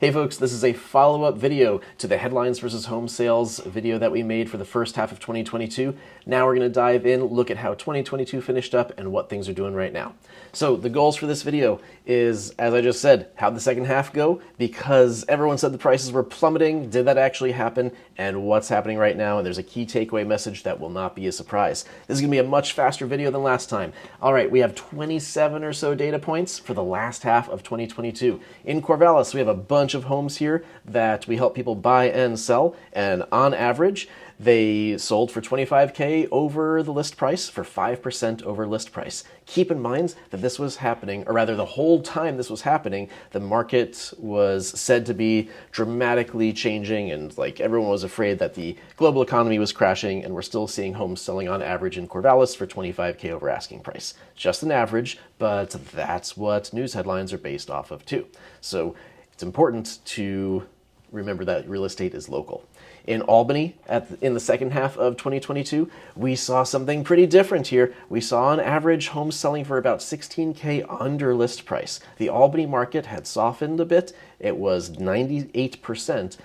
Hey folks, this is a follow-up video to the headlines versus home sales video that we made for the first half of 2022. Now we're going to dive in, look at how 2022 finished up and what things are doing right now. So the goals for this video is, as I just said, how'd the second half go? Because everyone said the prices were plummeting. Did that actually happen? And what's happening right now? And there's a key takeaway message that will not be a surprise. This is going to be a much faster video than last time. All right, we have 27 or so data points for the last half of 2022. In Corvallis, we have a bunch of homes here that we help people buy and sell, and on average, they sold for $25K over the list price, for 5% over list price. Keep in mind that this was happening, or rather the whole time this was happening, the market was said to be dramatically changing, and like everyone was afraid that the global economy was crashing, and we're still seeing homes selling on average in Corvallis for $25K over asking price. Just an average, but that's what news headlines are based off of too. So it's important to remember that real estate is local. In Albany, in the second half of 2022, we saw something pretty different here. We saw on average homes selling for about $16K under list price. The Albany market had softened a bit. It was 98%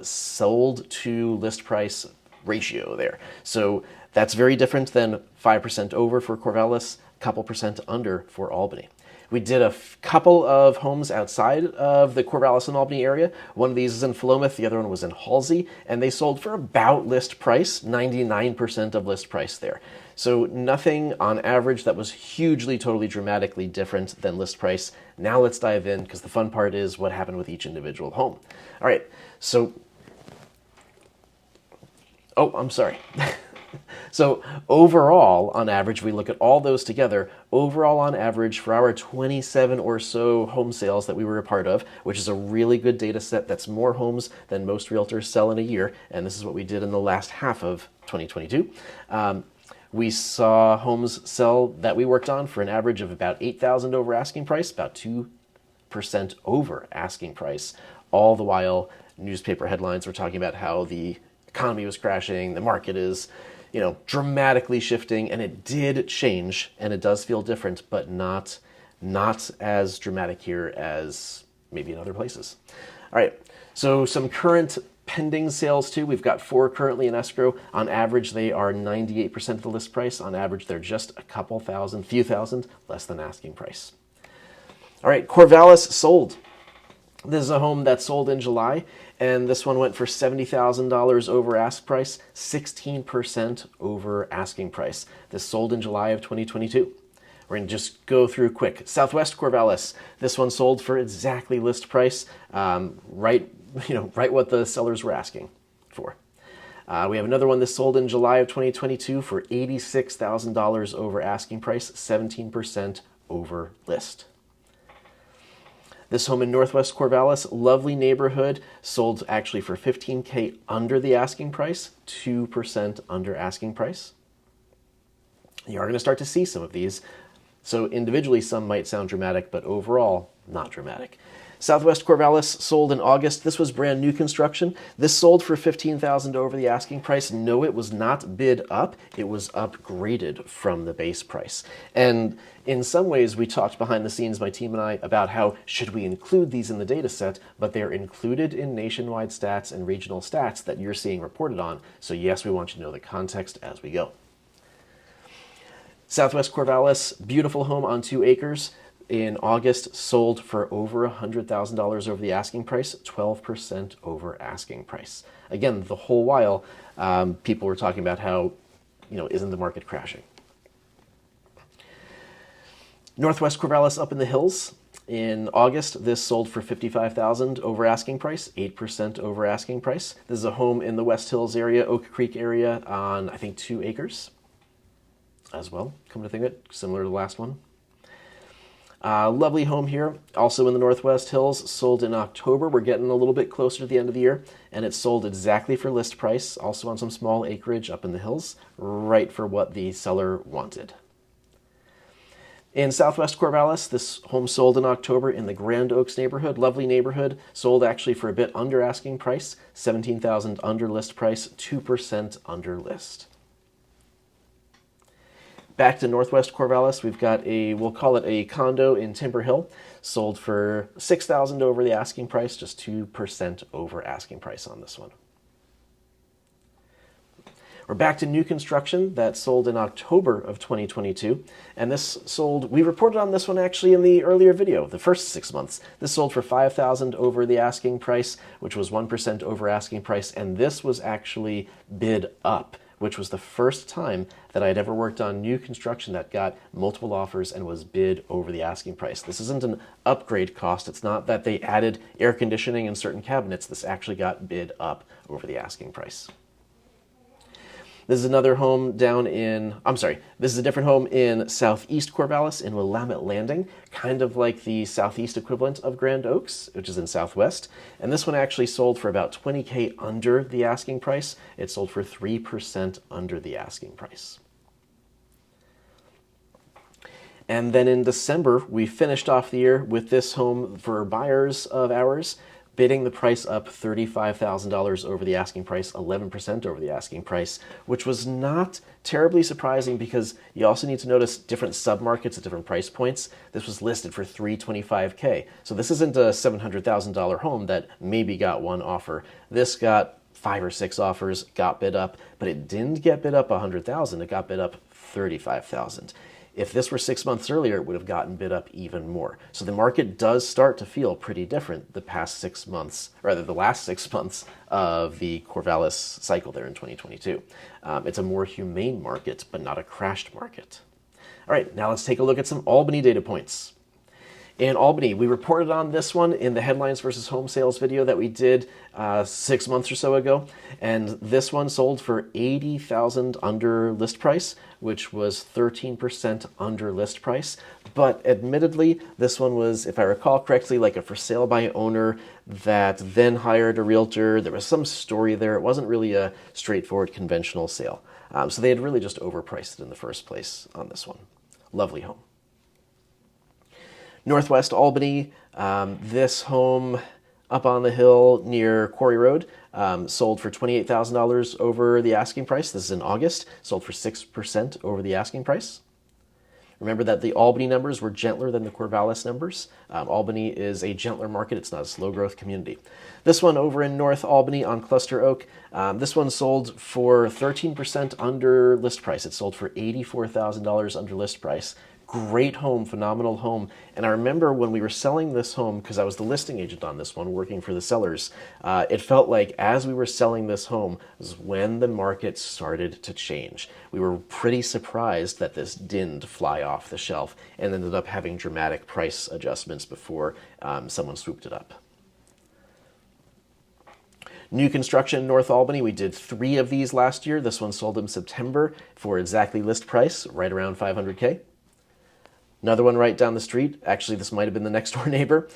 sold to list price ratio there. So that's very different than 5% over for Corvallis, a couple percent under for Albany. We did a couple of homes outside of the Corvallis and Albany area. One of these is in Willamette, the other one was in Halsey, and they sold for about list price, 99% of list price there. So nothing on average that was hugely, totally, dramatically different than list price. Now let's dive in, because the fun part is what happened with each individual home. All right, so, I'm sorry. So overall, on average, we look at all those together. Overall, on average, for our 27 or so home sales that we were a part of, which is a really good data set, that's more homes than most realtors sell in a year, and this is what we did in the last half of 2022. We saw homes sell that we worked on for an average of about $8,000 over asking price, about 2% over asking price. All the while, newspaper headlines were talking about how the economy was crashing, the market is dramatically shifting, and it did change, and it does feel different, but not as dramatic here as maybe in other places. All right, so some current pending sales too. We've got 4 currently in escrow. On average, they are 98% of the list price. On average, they're just a couple thousand, few thousand, less than asking price. All right, Corvallis sold. This is a home that sold in July, and this one went for $70,000 over ask price, 16% over asking price. This sold in July of 2022. We're going to just go through quick. Southwest Corvallis, this one sold for exactly list price, right what the sellers were asking for. We have another one that sold in July of 2022 for $86,000 over asking price, 17% over list. This home in Northwest Corvallis, lovely neighborhood, sold actually for $15K under the asking price, 2% under asking price. You are going to start to see some of these. So individually, some might sound dramatic, but overall, not dramatic. Southwest Corvallis sold in August. This was brand new construction. This sold for $15,000 over the asking price. No, it was not bid up. It was upgraded from the base price. And in some ways, we talked behind the scenes, my team and I, about how should we include these in the data set, but they're included in nationwide stats and regional stats that you're seeing reported on. So yes, we want you to know the context as we go. Southwest Corvallis, beautiful home on 2 acres. In August, sold for over $100,000 over the asking price, 12% over asking price. Again, the whole while, people were talking about how, isn't the market crashing? Northwest Corvallis up in the hills. In August, this sold for $55,000 over asking price, 8% over asking price. This is a home in the West Hills area, Oak Creek area, on, I think, 2 acres as well, come to think of it, similar to the last one. Lovely home here, also in the Northwest Hills, sold in October. We're getting a little bit closer to the end of the year, and it sold exactly for list price, also on some small acreage up in the hills, right for what the seller wanted. In Southwest Corvallis, this home sold in October in the Grand Oaks neighborhood, lovely neighborhood, sold actually for a bit under asking price, $17,000 under list price, 2% under list. Back to Northwest Corvallis, we've got we'll call it a condo in Timber Hill, sold for $6,000 over the asking price, just 2% over asking price on this one. We're back to new construction that sold in October of 2022, and this sold, we reported on this one actually in the earlier video, the first 6 months. This sold for $5,000 over the asking price, which was 1% over asking price, and this was actually bid up, which was the first time that I'd ever worked on new construction that got multiple offers and was bid over the asking price. This isn't an upgrade cost. It's not that they added air conditioning in certain cabinets. This actually got bid up over the asking price. This is another home this is a different home in southeast Corvallis in Willamette Landing, kind of like the southeast equivalent of Grand Oaks, which is in southwest. And this one actually sold for about $20K under the asking price. It sold for 3% under the asking price. And then in December, we finished off the year with this home for buyers of ours, bidding the price up $35,000 over the asking price, 11% over the asking price, which was not terribly surprising because you also need to notice different submarkets at different price points. This was listed for $325K. So this isn't a $700,000 home that maybe got one offer. This got 5 or 6 offers, got bid up, but it didn't get bid up $100,000. It got bid up $35,000. If this were 6 months earlier, it would have gotten bid up even more. So the market does start to feel pretty different the last 6 months of the Corvallis cycle there in 2022. It's a more humane market, but not a crashed market. All right, now let's take a look at some Albany data points. In Albany, we reported on this one in the headlines versus home sales video that we did 6 months or so ago. And this one sold for $80,000 under list price, which was 13% under list price. But admittedly, this one was, if I recall correctly, like a for sale by owner that then hired a realtor. There was some story there. It wasn't really a straightforward conventional sale. So they had really just overpriced it in the first place on this one. Lovely home. Northwest Albany, this home up on the hill near Quarry Road sold for $28,000 over the asking price. This is in August, sold for 6% over the asking price. Remember that the Albany numbers were gentler than the Corvallis numbers. Albany is a gentler market. It's not a slow growth community. This one over in North Albany on Cluster Oak, this one sold for 13% under list price. It sold for $84,000 under list price. Great home, phenomenal home. And I remember when we were selling this home, because I was the listing agent on this one, working for the sellers, it felt like as we were selling this home was when the market started to change. We were pretty surprised that this didn't fly off the shelf and ended up having dramatic price adjustments before someone swooped it up. New construction in North Albany, we did 3 of these last year. This one sold in September for exactly list price, right around $500K. Another one right down the street, actually this might have been the next door neighbor,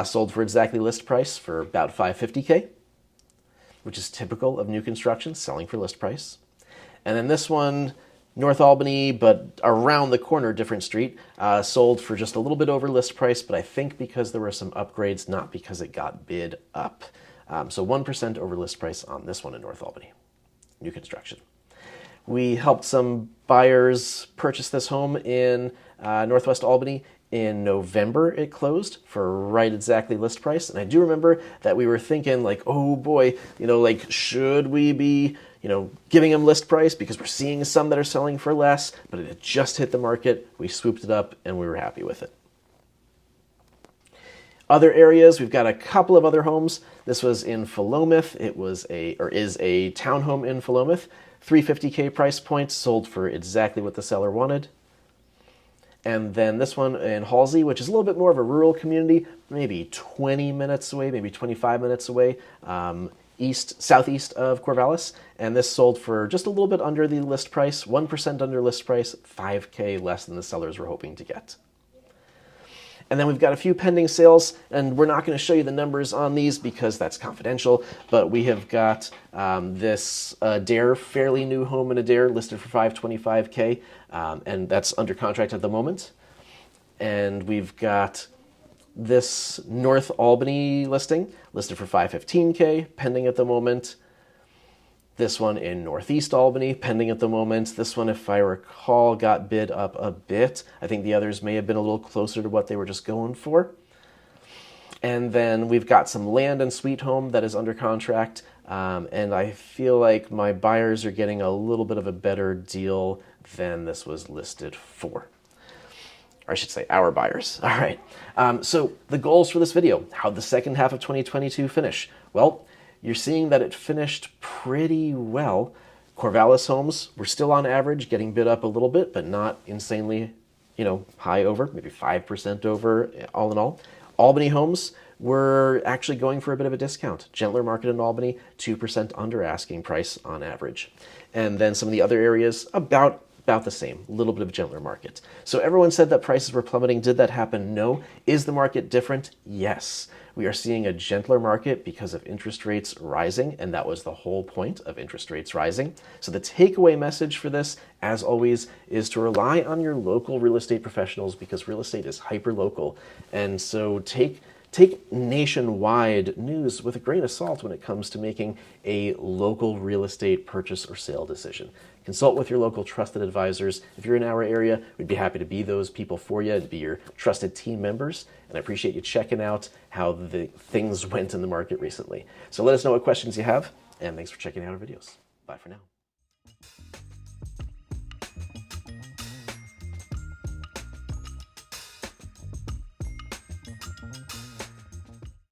sold for exactly list price for about $550K, which is typical of new construction, selling for list price. And then this one, North Albany, but around the corner, different street, sold for just a little bit over list price, but I think because there were some upgrades, not because it got bid up. So 1% over list price on this one in North Albany, new construction. We helped some buyers purchase this home in Northwest Albany. In November, it closed for right exactly list price. And I do remember that we were thinking like, oh boy, should we be, giving them list price because we're seeing some that are selling for less, but it had just hit the market. We swooped it up and we were happy with it. Other areas, we've got a couple of other homes. This was in Philomath. It is a townhome in Philomath. $350K price point, sold for exactly what the seller wanted. And then this one in Halsey, which is a little bit more of a rural community, maybe 20 minutes away, maybe 25 minutes away, southeast of Corvallis. And this sold for just a little bit under the list price, 1% under list price, $5K less than the sellers were hoping to get. And then we've got a few pending sales, and we're not going to show you the numbers on these because that's confidential, but we have got this Adair, fairly new home in Adair, listed for $525K, and that's under contract at the moment. And we've got this North Albany listing, listed for $515K, pending at the moment. This one in Northeast Albany, pending at the moment. This one, if I recall, got bid up a bit. I think the others may have been a little closer to what they were just going for. And then we've got some land in Sweet Home that is under contract. And I feel like my buyers are getting a little bit of a better deal than this was listed for. Or I should say our buyers. All right. So the goals for this video, how'd the second half of 2022 finish? Well, you're seeing that it finished pretty well. Corvallis homes were still on average getting bid up a little bit, but not insanely, high over, maybe 5% over all in all. Albany homes were actually going for a bit of a discount. Gentler market in Albany, 2% under asking price on average. And then some of the other areas, about the same, a little bit of a gentler market. So everyone said that prices were plummeting. Did that happen? No. Is the market different? Yes. We are seeing a gentler market because of interest rates rising, and that was the whole point of interest rates rising. So the takeaway message for this, as always, is to rely on your local real estate professionals because real estate is hyper-local. And so take nationwide news with a grain of salt when it comes to making a local real estate purchase or sale decision. Consult with your local trusted advisors. If you're in our area, we'd be happy to be those people for you, to be your trusted team members. And I appreciate you checking out how the things went in the market recently. So let us know what questions you have, and thanks for checking out our videos. Bye for now.